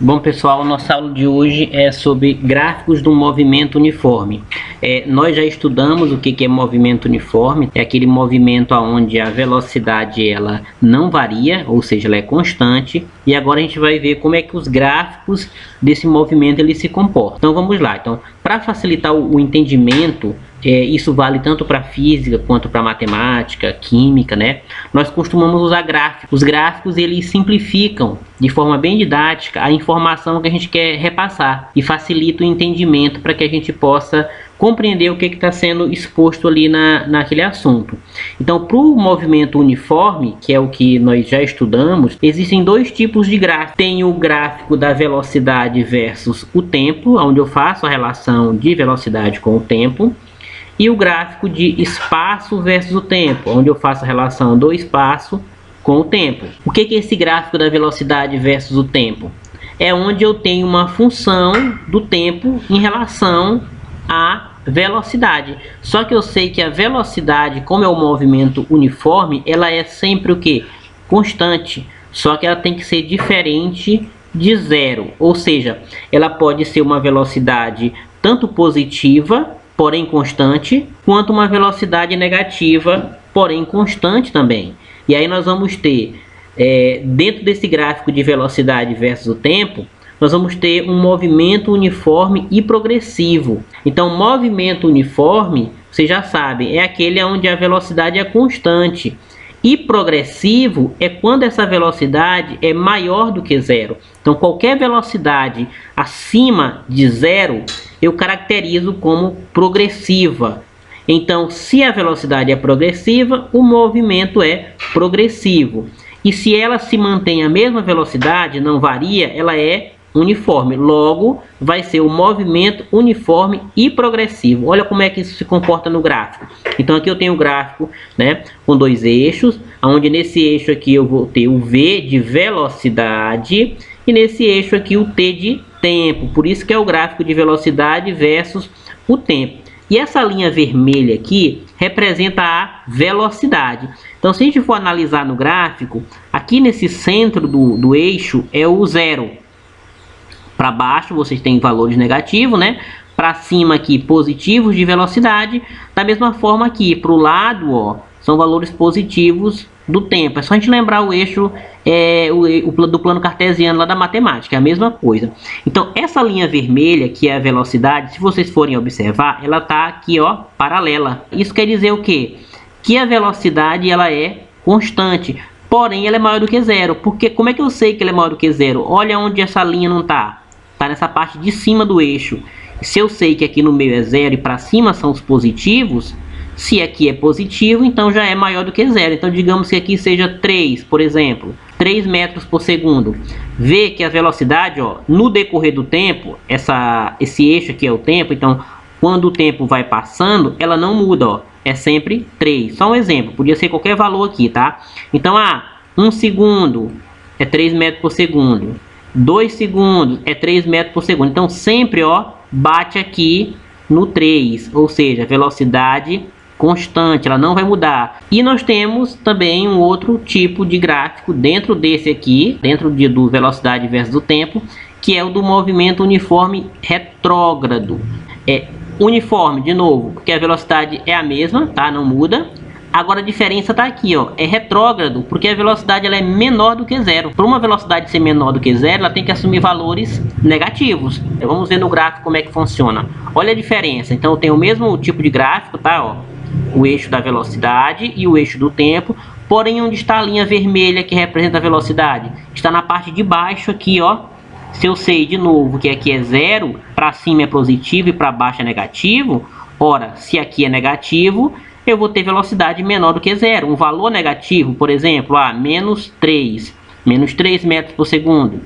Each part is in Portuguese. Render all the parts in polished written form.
Bom pessoal, nossa aula de hoje é sobre gráficos do movimento uniforme. Nós já estudamos o que é movimento uniforme. É aquele movimento onde a velocidade ela não varia, ou seja, ela é constante. E agora a gente vai ver como é que os gráficos desse movimento eles se comportam. Então vamos lá. Então, para facilitar o entendimento, isso vale tanto para física quanto para matemática, química, né? Nós costumamos usar gráficos. Os gráficos eles simplificam de forma bem didática a informação que a gente quer repassar e facilita o entendimento para que a gente possa compreender o que está sendo exposto ali naquele assunto. Então, para o movimento uniforme, que é o que nós já estudamos, existem dois tipos de gráfico. Tem o gráfico da velocidade versus o tempo, onde eu faço a relação de velocidade com o tempo. E o gráfico de espaço versus o tempo, onde eu faço a relação do espaço com o tempo. O que é esse gráfico da velocidade versus o tempo? É onde eu tenho uma função do tempo em relação à velocidade. Só que eu sei que a velocidade, como é um movimento uniforme, ela é sempre o que? Constante. Só que ela tem que ser diferente de zero. Ou seja, ela pode ser uma velocidade tanto positiva, porém constante, quanto uma velocidade negativa, porém constante também. E aí nós vamos ter, dentro desse gráfico de velocidade versus o tempo, nós vamos ter um movimento uniforme e progressivo. Então, movimento uniforme, vocês já sabem, é aquele onde a velocidade é constante. E progressivo é quando essa velocidade é maior do que zero. Então, qualquer velocidade acima de zero, eu caracterizo como progressiva. Então, se a velocidade é progressiva, o movimento é progressivo. E se ela se mantém a mesma velocidade, não varia, ela é uniforme. Logo, vai ser o movimento uniforme e progressivo. Olha como é que isso se comporta no gráfico. Então, aqui eu tenho o gráfico, né, com dois eixos, onde nesse eixo aqui eu vou ter o V de velocidade e nesse eixo aqui o T de tempo. Por isso que é o gráfico de velocidade versus o tempo. E essa linha vermelha aqui representa a velocidade. Então, se a gente for analisar no gráfico, aqui nesse centro do eixo é o zero. Para baixo vocês têm valores negativos, né? Para cima aqui positivos de velocidade. Da mesma forma aqui para o lado, ó, são valores positivos do tempo. É só a gente lembrar o eixo do plano cartesiano lá da matemática, é a mesma coisa. Então essa linha vermelha, que é a velocidade, se vocês forem observar, ela está aqui, ó, paralela. Isso quer dizer o quê? Que a velocidade ela é constante, porém ela é maior do que zero. Porque como é que eu sei que ela é maior do que zero? Olha onde essa linha não está. Está nessa parte de cima do eixo. Se eu sei que aqui no meio é zero e para cima são os positivos, se aqui é positivo, então já é maior do que zero. Então digamos que aqui seja 3, por exemplo, 3 metros por segundo. Vê que a velocidade, ó, no decorrer do tempo, esse eixo aqui é o tempo, então quando o tempo vai passando, ela não muda, ó, é sempre 3. Só um exemplo, podia ser qualquer valor aqui, tá? Então, 1 segundo é 3 metros por segundo. 2 segundos é 3 metros por segundo. Então sempre, ó, bate aqui no 3, ou seja, velocidade constante, ela não vai mudar. E nós temos também um outro tipo de gráfico dentro desse aqui, dentro do velocidade versus o tempo, que é o do movimento uniforme retrógrado. Uniforme, de novo, porque a velocidade é a mesma, tá? Não muda. Agora a diferença está aqui, ó, é retrógrado, porque a velocidade ela é menor do que zero. Para uma velocidade ser menor do que zero, ela tem que assumir valores negativos. Vamos ver no gráfico como é que funciona. Olha a diferença. Então eu tenho o mesmo tipo de gráfico, tá? Ó, o eixo da velocidade e o eixo do tempo. Porém, onde está a linha vermelha que representa a velocidade? Está na parte de baixo aqui, ó. Se eu sei de novo que aqui é zero, para cima é positivo e para baixo é negativo. Ora, se aqui é negativo, eu vou ter velocidade menor do que zero. Um valor negativo, por exemplo, menos 3 metros por segundo.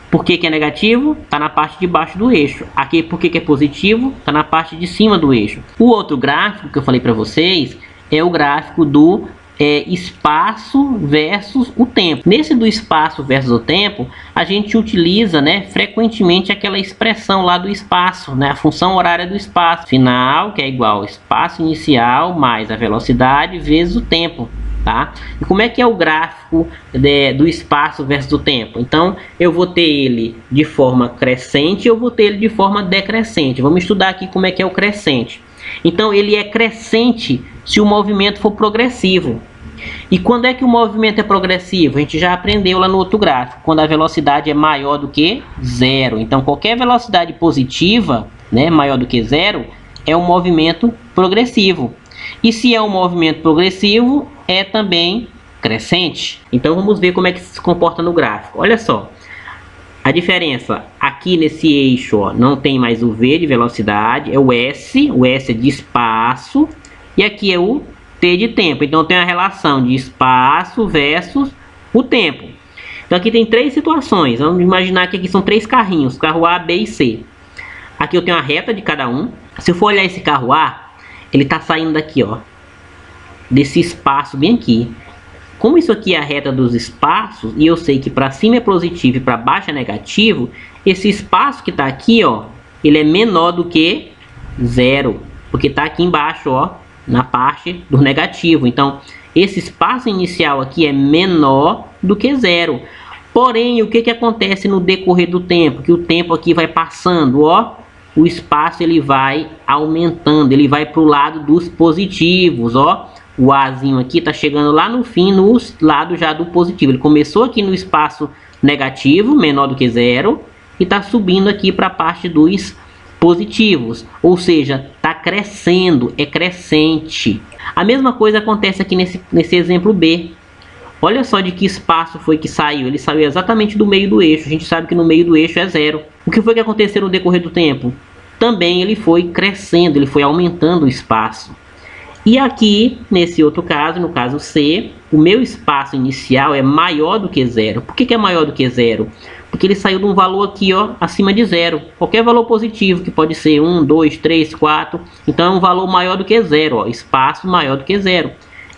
Por que é negativo? Está na parte de baixo do eixo. Aqui, por que é positivo? Está na parte de cima do eixo. O outro gráfico que eu falei para vocês é o gráfico do espaço versus o tempo. Nesse do espaço versus o tempo, a gente utiliza, né, frequentemente aquela expressão lá do espaço, né, a função horária do espaço final, que é igual ao espaço inicial mais a velocidade vezes o tempo. tá? E como é que é o gráfico do espaço versus o tempo? Então, eu vou ter ele de forma crescente, eu vou ter ele de forma decrescente. Vamos estudar aqui como é que é o crescente. Então, ele é crescente se o movimento for progressivo. E quando é que o movimento é progressivo? A gente já aprendeu lá no outro gráfico, quando a velocidade é maior do que zero. Então, qualquer velocidade positiva, né, maior do que zero, é um movimento progressivo. E se é um movimento progressivo, é também crescente. Então, vamos ver como é que se comporta no gráfico. Olha só, a diferença aqui nesse eixo, ó, não tem mais o V de velocidade, é o S é de espaço, e aqui é o T de tempo. Então, tem a relação de espaço versus o tempo. Então, aqui tem três situações. Vamos imaginar que aqui são três carrinhos, carro A, B e C. Aqui eu tenho a reta de cada um. Se eu for olhar esse carro A, ele está saindo daqui, ó, desse espaço bem aqui. Como isso aqui é a reta dos espaços, e eu sei que para cima é positivo e para baixo é negativo, esse espaço que está aqui, ó, ele é menor do que zero, porque está aqui embaixo, ó, na parte do negativo. Então, esse espaço inicial aqui é menor do que zero. Porém, o que acontece no decorrer do tempo? Que o tempo aqui vai passando, ó, o espaço ele vai aumentando, ele vai para o lado dos positivos, ó. O Azinho aqui está chegando lá no fim, no lado já do positivo. Ele começou aqui no espaço negativo, menor do que zero, e está subindo aqui para a parte dos positivos. Ou seja, está crescendo, é crescente. A mesma coisa acontece aqui nesse exemplo B. Olha só de que espaço foi que saiu. Ele saiu exatamente do meio do eixo. A gente sabe que no meio do eixo é zero. O que foi que aconteceu no decorrer do tempo? Também ele foi crescendo, ele foi aumentando o espaço. E aqui, nesse outro caso, no caso C, o meu espaço inicial é maior do que zero. Por que é maior do que zero? Porque ele saiu de um valor aqui, ó, acima de zero. Qualquer valor positivo, que pode ser 1, 2, 3, 4. Então é um valor maior do que zero, ó, espaço maior do que zero.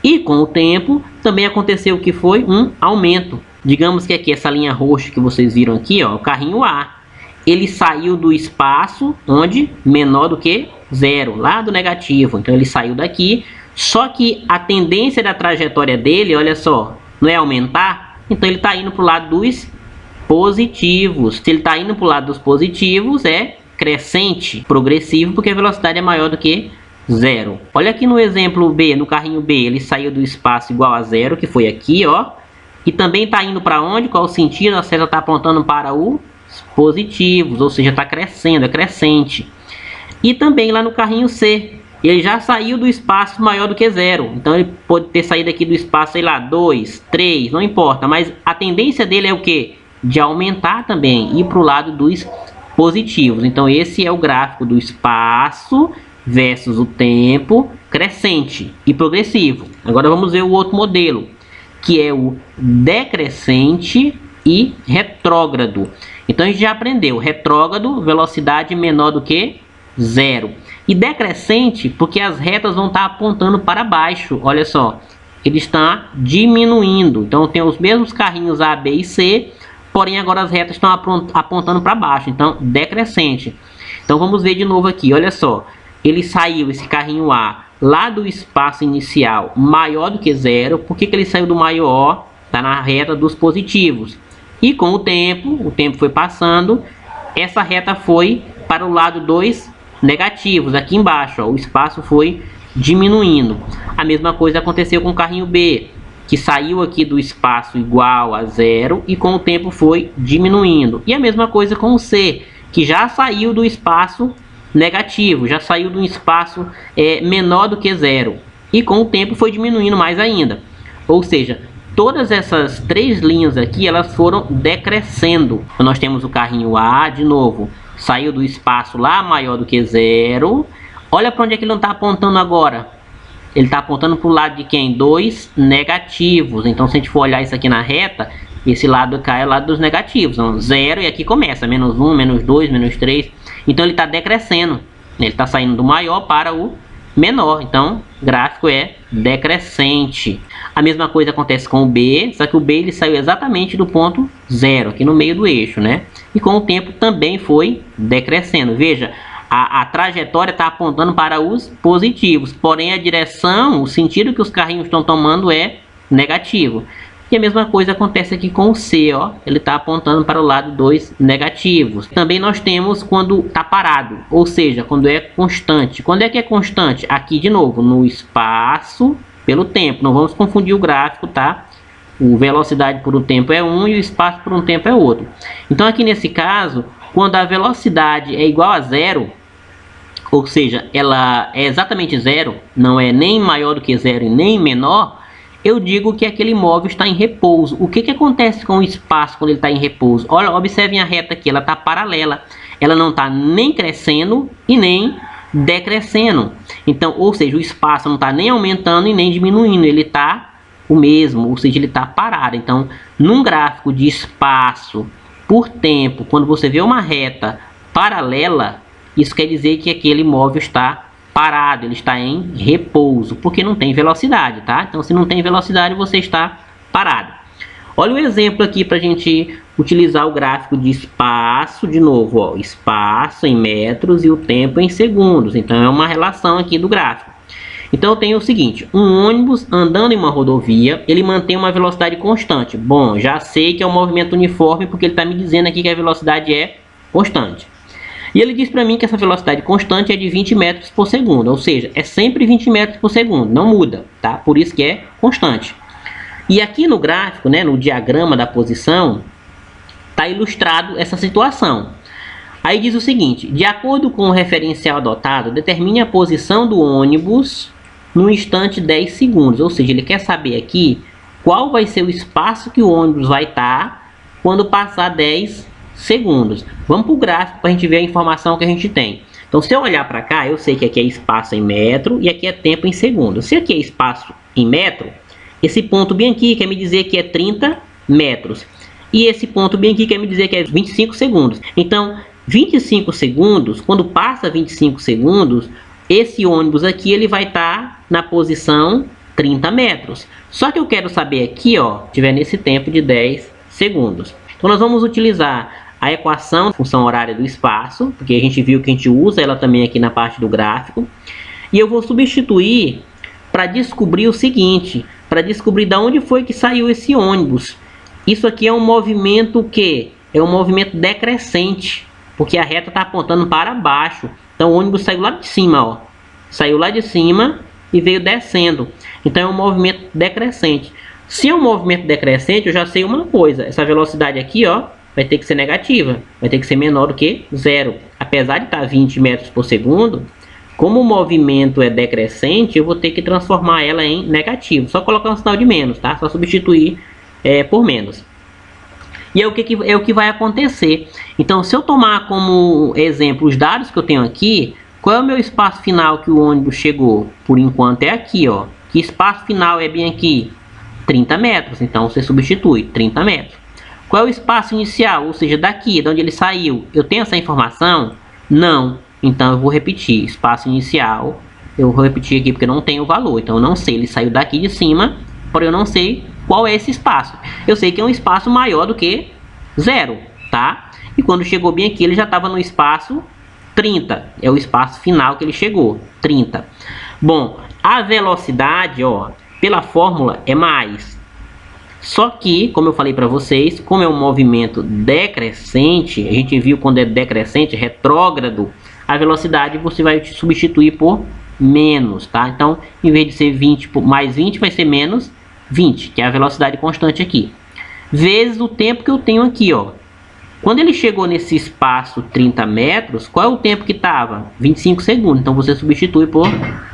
E com o tempo, também aconteceu o que foi um aumento. Digamos que aqui essa linha roxa que vocês viram aqui, ó, o carrinho A. Ele saiu do espaço onde menor do que zero, lá do negativo. Então ele saiu daqui, só que a tendência da trajetória dele, olha só, não é aumentar, então ele está indo para o lado dos positivos. Se ele está indo para o lado dos positivos, é crescente, progressivo, porque a velocidade é maior do que zero. Olha aqui no exemplo B, no carrinho B, ele saiu do espaço igual a zero, que foi aqui, ó, e também está indo para onde? Qual o sentido? A seta está apontando para os positivos, ou seja, está crescendo, é crescente. E também lá no carrinho C, ele já saiu do espaço maior do que zero. Então ele pode ter saído aqui do espaço, sei lá, 2, 3, não importa. Mas a tendência dele é o quê? De aumentar também, ir para o lado dos positivos. Então esse é o gráfico do espaço versus o tempo, crescente e progressivo. Agora vamos ver o outro modelo, que é o decrescente e retrógrado. Então a gente já aprendeu, retrógrado, velocidade menor do que zero. E decrescente, porque as retas vão estar apontando para baixo. Olha só, ele está diminuindo. Então tem os mesmos carrinhos A, B e C, porém agora as retas estão apontando para baixo. Então decrescente. Então vamos ver de novo aqui, olha só. Ele saiu, esse carrinho A, lá do espaço inicial maior do que zero. Por que ele saiu do maior? Está na reta dos positivos. E com o tempo foi passando, essa reta foi para o lado dos negativos, aqui embaixo, ó, o espaço foi diminuindo. A mesma coisa aconteceu com o carrinho B, que saiu aqui do espaço igual a zero e com o tempo foi diminuindo. E a mesma coisa com o C, que já saiu do espaço negativo, já saiu de um espaço menor do que zero e com o tempo foi diminuindo mais ainda. Ou seja, todas essas três linhas aqui, elas foram decrescendo. Então, nós temos o carrinho A, de novo, saiu do espaço lá maior do que zero. Olha para onde é que ele não está apontando agora. Ele está apontando para o lado de quem? Dois negativos. Então, se a gente for olhar isso aqui na reta, esse lado cai ao lado dos negativos. Então, zero e aqui começa, menos 1, menos 2, menos 3. Então, ele está decrescendo. Ele está saindo do maior para o menor. Então, o gráfico é decrescente. A mesma coisa acontece com o B, só que o B ele saiu exatamente do ponto zero, aqui no meio do eixo, né? E com o tempo também foi decrescendo. Veja, a trajetória está apontando para os positivos, porém a direção, o sentido que os carrinhos estão tomando é negativo. E a mesma coisa acontece aqui com o C, ó, ele está apontando para o lado 2 negativos. Também nós temos quando está parado, ou seja, quando é constante. Quando é que é constante? Aqui de novo, no espaço pelo tempo. Não vamos confundir o gráfico, tá? O velocidade por um tempo é um e o espaço por um tempo é outro. Então aqui nesse caso, quando a velocidade é igual a zero, ou seja, ela é exatamente zero, não é nem maior do que zero e nem menor, eu digo que aquele móvel está em repouso. O que acontece com o espaço quando ele está em repouso? Olha, observem a reta aqui, ela está paralela. Ela não está nem crescendo e nem decrescendo. Então, ou seja, o espaço não está nem aumentando e nem diminuindo. Ele está o mesmo, ou seja, ele está parado. Então, num gráfico de espaço por tempo, quando você vê uma reta paralela, isso quer dizer que aquele móvel está parado, ele está em repouso, porque não tem velocidade, tá? Então, se não tem velocidade, você está parado. Olha o exemplo aqui para a gente utilizar o gráfico de espaço, de novo, ó, espaço em metros e o tempo em segundos. Então, é uma relação aqui do gráfico. Então, eu tenho o seguinte, um ônibus andando em uma rodovia, ele mantém uma velocidade constante. Bom, já sei que é um movimento uniforme, porque ele está me dizendo aqui que a velocidade é constante. E ele diz para mim que essa velocidade constante é de 20 metros por segundo, ou seja, é sempre 20 metros por segundo, não muda, tá? Por isso que é constante. E aqui no gráfico, né, no diagrama da posição, está ilustrado essa situação. Aí diz o seguinte, de acordo com o referencial adotado, determine a posição do ônibus no instante 10 segundos, ou seja, ele quer saber aqui qual vai ser o espaço que o ônibus vai estar quando passar 10 segundos. Vamos para o gráfico para a gente ver a informação que a gente tem. Então, se eu olhar para cá, eu sei que aqui é espaço em metro e aqui é tempo em segundos. Se aqui é espaço em metro, esse ponto bem aqui quer me dizer que é 30 metros. E esse ponto bem aqui quer me dizer que é 25 segundos. Então, 25 segundos, quando passa 25 segundos, esse ônibus aqui ele vai estar na posição 30 metros. Só que eu quero saber aqui, ó, tiver nesse tempo de 10 segundos. Então, nós vamos utilizar a equação da função horária do espaço, porque a gente viu que a gente usa ela também aqui na parte do gráfico. E eu vou substituir para descobrir o seguinte, para descobrir de onde foi que saiu esse ônibus. Isso aqui é um movimento o quê? É um movimento decrescente, porque a reta está apontando para baixo. Então o ônibus saiu lá de cima, ó. Saiu lá de cima e veio descendo. Então é um movimento decrescente. Se é um movimento decrescente, eu já sei uma coisa. Essa velocidade aqui, ó, vai ter que ser negativa. Vai ter que ser menor do que zero. Apesar de estar 20 metros por segundo, como o movimento é decrescente, eu vou ter que transformar ela em negativo. Só colocar um sinal de menos, tá? Só substituir por menos. E é o que vai acontecer. Então, se eu tomar como exemplo os dados que eu tenho aqui, qual é o meu espaço final que o ônibus chegou? Por enquanto é aqui, ó. Que espaço final é bem aqui? 30 metros. Então, você substitui 30 metros. Qual é o espaço inicial? Ou seja, daqui, de onde ele saiu. Eu tenho essa informação? Não. Então, eu vou repetir. Espaço inicial. Eu vou repetir aqui porque eu não tenho o valor. Então, eu não sei. Ele saiu daqui de cima, porém eu não sei qual é esse espaço. Eu sei que é um espaço maior do que zero, tá? E quando chegou bem aqui, ele já estava no espaço 30. É o espaço final que ele chegou, 30. Bom, a velocidade, ó, pela fórmula é mais. Só que, como eu falei para vocês, como é um movimento decrescente, a gente viu quando é decrescente, retrógrado, a velocidade você vai substituir por menos, tá? Então, em vez de ser 20 mais 20, vai ser menos 20, que é a velocidade constante aqui. Vezes o tempo que eu tenho aqui, ó. Quando ele chegou nesse espaço 30 metros, qual é o tempo que estava? 25 segundos. Então, você substitui por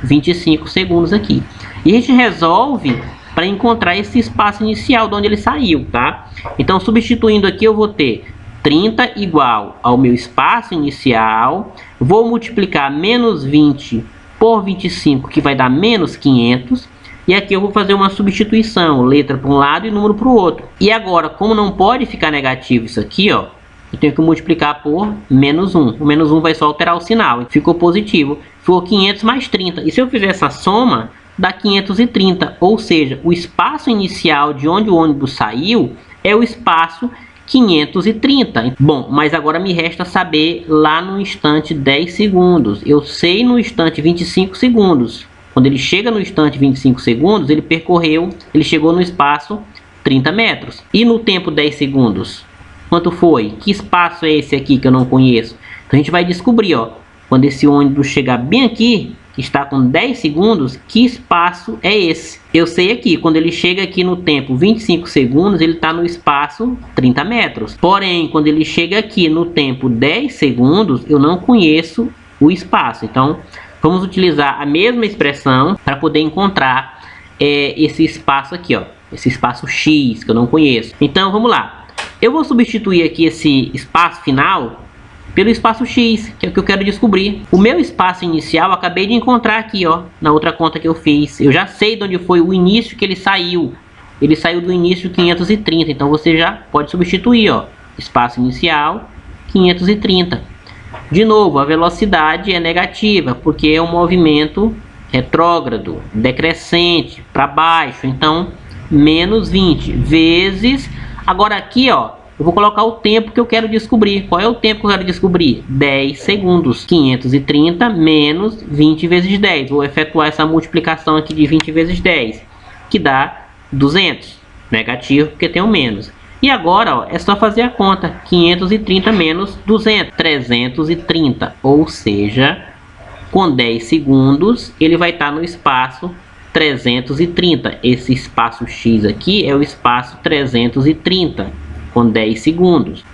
25 segundos aqui. E a gente resolve para encontrar esse espaço inicial de onde ele saiu, tá? Então, substituindo aqui, eu vou ter 30 igual ao meu espaço inicial. Vou multiplicar menos 20 por 25, que vai dar menos 500. E aqui eu vou fazer uma substituição, letra para um lado e número para o outro. E agora, como não pode ficar negativo isso aqui, ó, eu tenho que multiplicar por menos 1. O menos 1 vai só alterar o sinal. Ficou positivo. Ficou 500 mais 30. E se eu fizer essa soma, dá 530. Ou seja, o espaço inicial de onde o ônibus saiu é o espaço 530. Bom, mas agora me resta saber lá no instante 10 segundos. Eu sei no instante 25 segundos. Quando ele chega no instante 25 segundos, ele chegou no espaço 30 metros. E no tempo 10 segundos, quanto foi? Que espaço é esse aqui que eu não conheço? Então a gente vai descobrir, ó, quando esse ônibus chegar bem aqui, que está com 10 segundos, que espaço é esse? Eu sei aqui, quando ele chega aqui no tempo 25 segundos, ele está no espaço 30 metros. Porém, quando ele chega aqui no tempo 10 segundos, eu não conheço o espaço. Então, vamos utilizar a mesma expressão para poder encontrar esse espaço aqui, ó, esse espaço X que eu não conheço. Então, vamos lá. Eu vou substituir aqui esse espaço final pelo espaço X, que é o que eu quero descobrir. O meu espaço inicial eu acabei de encontrar aqui, ó, na outra conta que eu fiz. Eu já sei de onde foi o início que ele saiu. Ele saiu do início 530, então você já pode substituir, ó, espaço inicial 530. De novo, a velocidade é negativa, porque é um movimento retrógrado, decrescente, para baixo. Então, menos 20 vezes... Agora aqui, ó, eu vou colocar o tempo que eu quero descobrir. Qual é o tempo que eu quero descobrir? 10 segundos. 530 menos 20 vezes 10. Vou efetuar essa multiplicação aqui de 20 vezes 10, que dá 200. Negativo, porque tem um menos. E agora, ó, é só fazer a conta. 530 menos 200. 330. Ou seja, com 10 segundos, ele vai estar no espaço 330. Esse espaço X aqui é o espaço 330. Com 10 segundos.